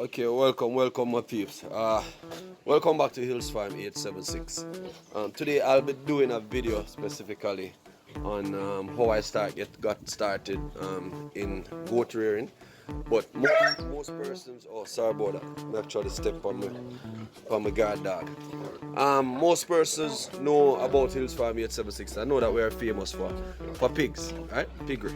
Okay, welcome my peeps. Welcome back to Hills Farm 876. Today I'll be doing a video specifically on how I got started in goat rearing. But most persons, oh sorry about that, I actually stepped on my guard dog. Most persons know about Hills Farm 876. I know that we are famous for pigs, right? Piggery.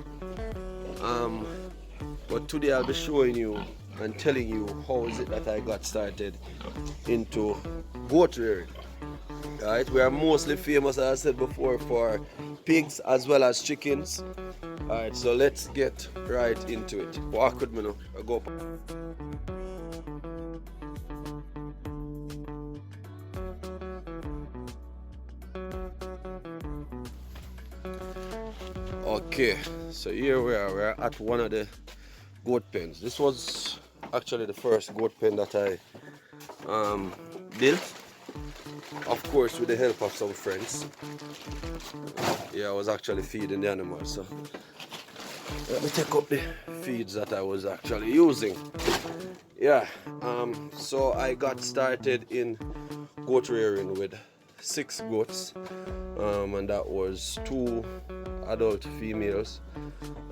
But today I'll be showing you and telling you how is it that I got started into goat rearing. Right, we are mostly famous, as I said before, for pigs as well as chickens. Alright, so let's get right into it. Walk with me now. I go up. Okay, so here we are. We're at one of the goat pens. This was actually the first goat pen that I built, of course with the help of some friends. Yeah, I was actually feeding the animals, so let me take up the feeds that I was actually using. Yeah, so I got started in goat rearing with 6 goats, and that was 2 adult females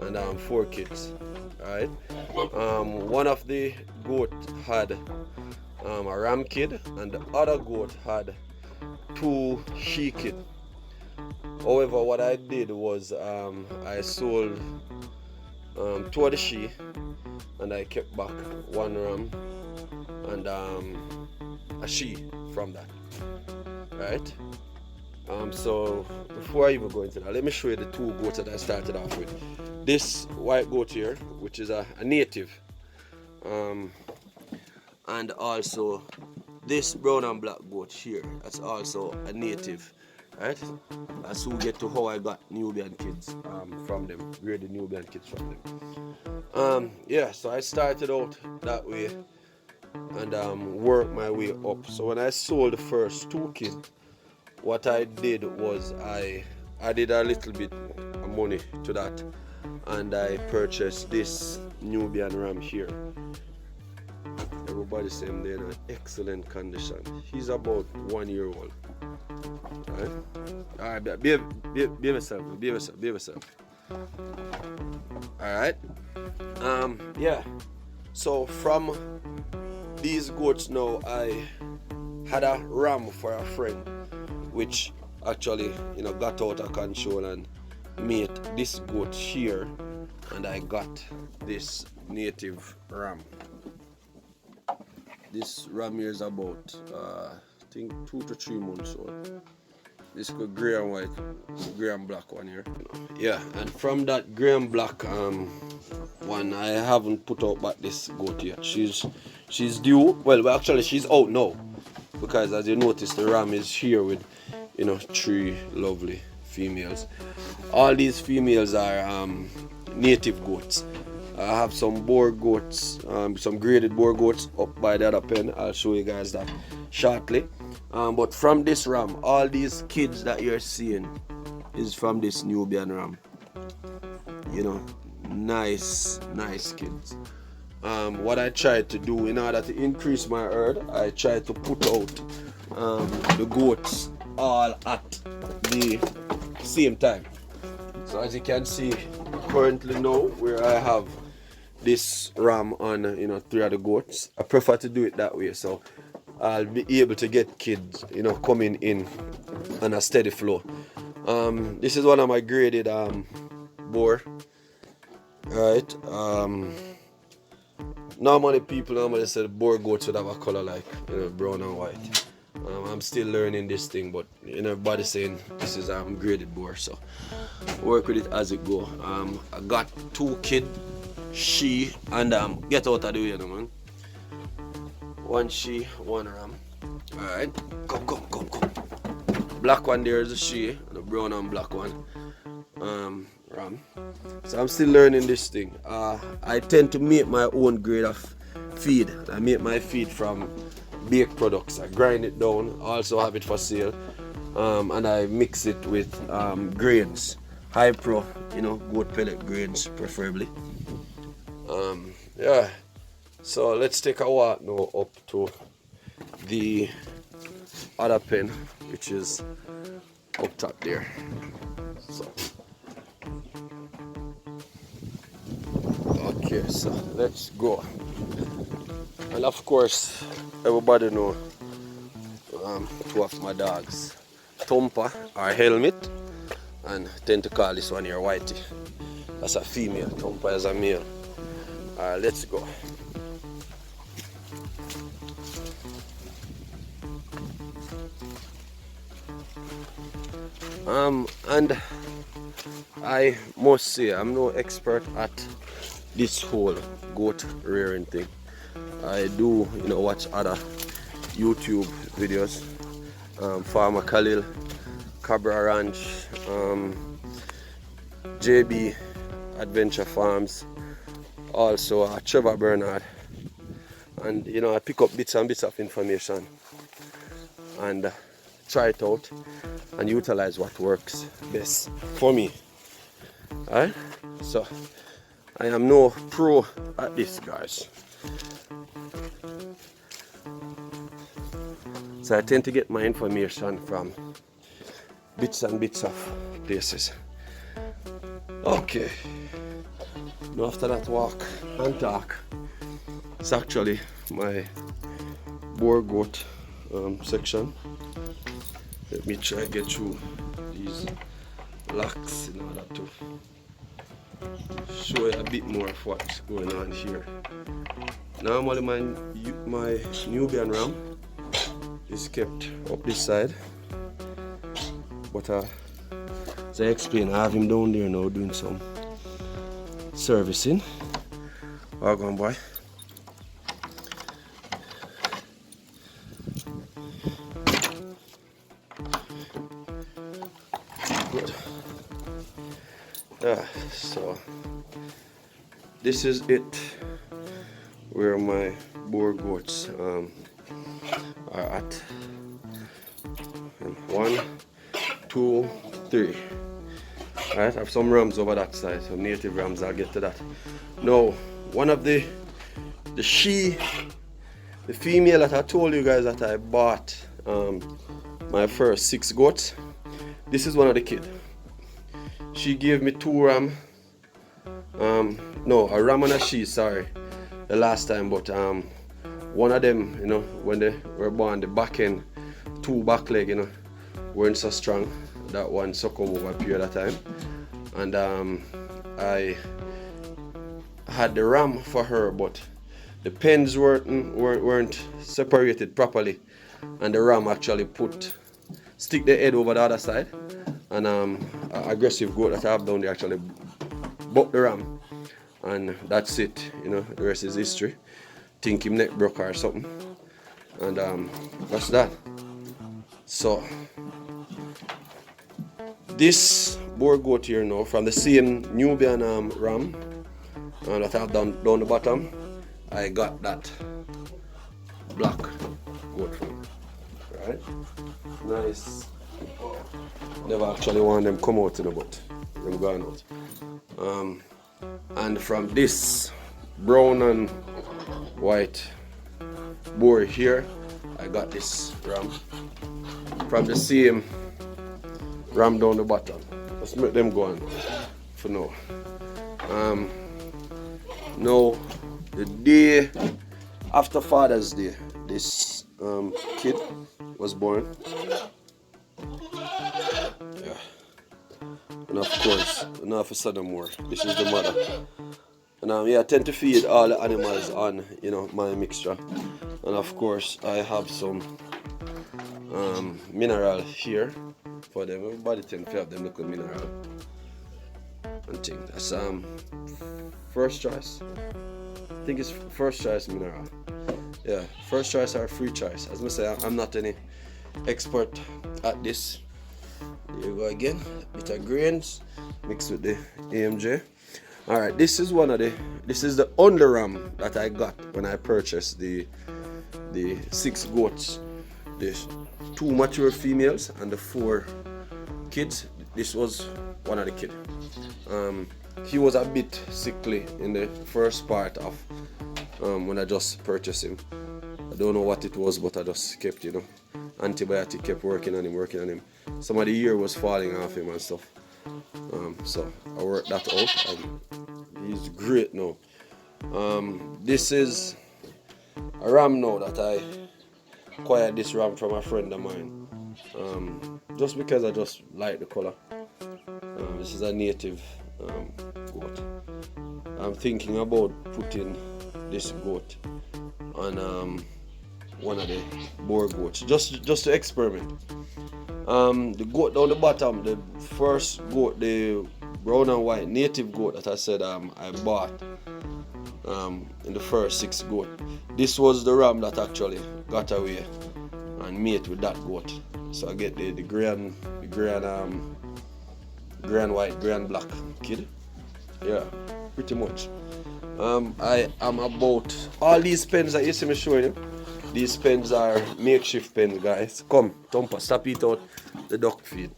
and 4 kids. Alright, one of the goat had a ram kid, and the other goat had 2 she kids. However, what I did was I sold 2 of the she, and I kept back 1 ram and a she from that. Right? So before I even go into that, let me show you the 2 goats that I started off with. This white goat here, which is a native, and also this brown and black goat here, that's also a native. Right? That's who get to how I got Nubian kids from them, graded Nubian kids from them. Yeah, so I started out that way and worked my way up. So when I sold the first 2 kids, what I did was I added a little bit of money to that, and I purchased this Nubian ram here. Everybody's saying they're in excellent condition. He's about 1 year old. Alright, behave yourself. Alright. Yeah. So from these goats now, I had a ram for a friend, which actually, got out of control and made this goat here, and I got this native ram. This ram here is about I think 2 to 3 months old. This good gray and white, gray and black one here. Yeah, and from that gray and black one, I haven't put out back this goat yet. She's due. Well, actually she's out now, because as you notice, the ram is here with 3 lovely females. All these females are native goats. I have some Boer goats, some graded Boer goats up by the other pen. I'll show you guys that shortly. But from this ram, all these kids that you're seeing is from this Nubian ram. Nice kids. What I tried to do in order to increase my herd, I tried to put out the goats all at the same time. So as you can see, currently now where I have this ram on 3 of the goats, I prefer to do it that way, so I'll be able to get kids coming in on a steady flow. This is one of my graded Boer. Right, normally people say Boer goats would have a color like brown and white. I'm still learning this thing, but everybody's saying this is graded Boer, so work with it as it go. I got 2 kids, she, and get out of the way, man. 1 she, 1 ram. Alright, come. Black one there is a she, and the brown and black one ram. So I'm still learning this thing. I tend to make my own grade of feed. I make my feed from baked products. I grind it down, also have it for sale, and I mix it with grains, high pro, goat pellet grains preferably. Yeah, So let's take a walk now up to the other pen, which is up top there. So okay, so let's go. And of course, everybody know two of my dogs, Thumper, our Helmet, and tend to call this one here Whitey. That's a female, Thumper is a male. Alright, let's go. And I must say, I'm no expert at this whole goat rearing thing. I do, watch other YouTube videos. Farmer Khalil, Cabra Ranch, JB Adventure Farms, also Trevor Bernard, and I pick up bits and bits of information and try it out and utilize what works best for me. Alright, so I am no pro at this, guys. So I tend to get my information from bits and bits of places. Okay, now after that walk and talk, it's actually my boar goat section. Let me try to get through these locks in order to show you a bit more of what's going on here. Normally my Nubian ram is kept up this side, but as I explained, I have him down there now doing some servicing. Well gone, boy. Good. So this is it, where my boar goats are at. 1, 2, 3. Alright, I have some rams over that side, some native rams. I'll get to that. Now, one of the female that I told you guys that I bought my first 6 goats, this is one of the kids. She gave me 2 ram, no, a ram and a she, sorry, the last time, but one of them, when they were born, the back end, 2 back leg, weren't so strong. That one succumbed over a period of time, and I had the ram for her, but the pens weren't separated properly, and the ram actually stick the head over the other side, and an aggressive goat that I have down there actually bucked the ram, and that's it. The rest is history. Think him neck broke or something, and that's that. So this boar goat here now, from the same Nubian ram that I have down the bottom, I got that black goat from. Right? Nice. Never actually want them come out, but them gone out. And from this brown and white boar here, I got this ram from the same ram down the bottom. Let's make them go on for now. Now, the day after Father's Day, this kid was born. Yeah. And of course, enough is said more. This is the mother. And I tend to feed all the animals on, my mixture. And of course, I have some mineral here for them. Everybody tend to have them look mineral and thing. That's first choice. I think it's first choice mineral. Yeah, first choice or free choice. As I say, I'm not any expert at this. Here you go again. Bit of grains mixed with the AMJ. Alright, this is the underram that I got when I purchased the 6 goats. There's 2 mature females and the 4 kids. This was one of the kids. He was a bit sickly in the first part of when I just purchased him. I don't know what it was, but I just kept, antibiotic kept working on him. Some of the ear was falling off him and stuff. So I worked that out, and he's great now. This is a ram now that I acquired this ram from a friend of mine. Just because I just like the color. This is a native goat. I'm thinking about putting this goat on one of the Boer goats, just to experiment. The goat down the bottom, the first goat, the brown and white native goat that I said I bought in the first 6 goat. This was the ram that actually got away and mate with that goat. So I get the grey and white, grey and black kid. Yeah, pretty much. I am about all these pens that you see me showing you. These pens are makeshift pens, guys. Come, Thumper, stop it out the duck feed.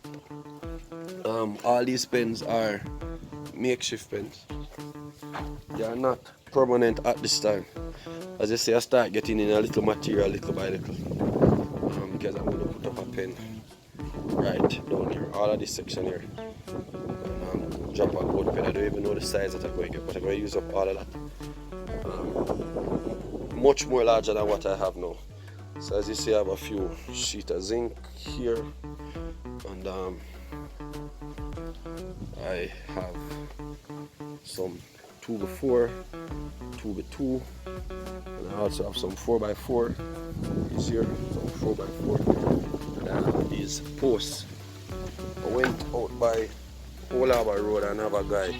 All these pens are makeshift pens. They are not permanent at this time. As I say, I start getting in a little material, little by little. Because I'm going to put up a pen right down here, all of this section here. Drop a goat pen. I don't even know the size that I'm going to get, but I'm going to use up all of that. Much more larger than what I have now. So as you see, I have a few sheets of zinc here, and I have some 2x4, 2x2, and I also have some 4x4. These here, some 4x4, and I have these posts. I went out by Old Harbour Road and have a guy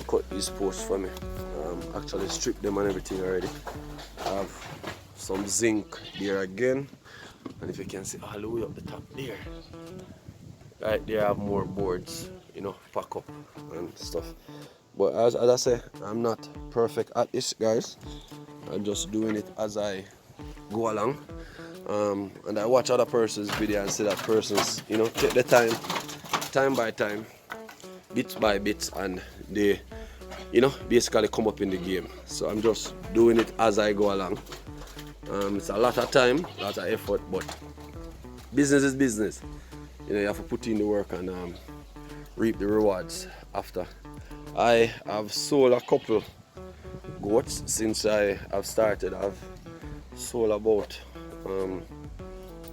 cut these posts for me. Actually stripped them and everything already. I have some zinc there again, and if you can see all the way up the top there, right there I have more boards, pack up and stuff. But as I say, I'm not perfect at this, guys. I'm just doing it as I go along, and I watch other person's video and see that person's take the time by time, bit by bit, and they basically come up in the game. So I'm just doing it as I go along. It's a lot of time, a lot of effort, but business is business. You have to put in the work and reap the rewards after. I have sold a couple goats since I have started. I've sold about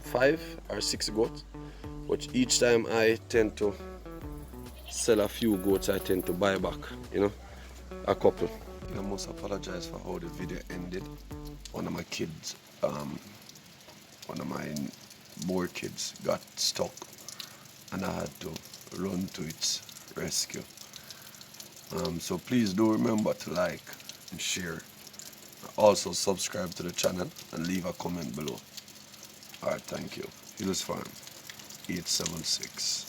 5 or 6 goats, but each time I tend to sell a few goats, I tend to buy back, a couple. I must apologize for how the video ended. One of my kids, one of my Boer kids got stuck, and I had to run to its rescue. So please do remember to like and share. Also subscribe to the channel and leave a comment below. Alright, thank you. Hills Farm 876.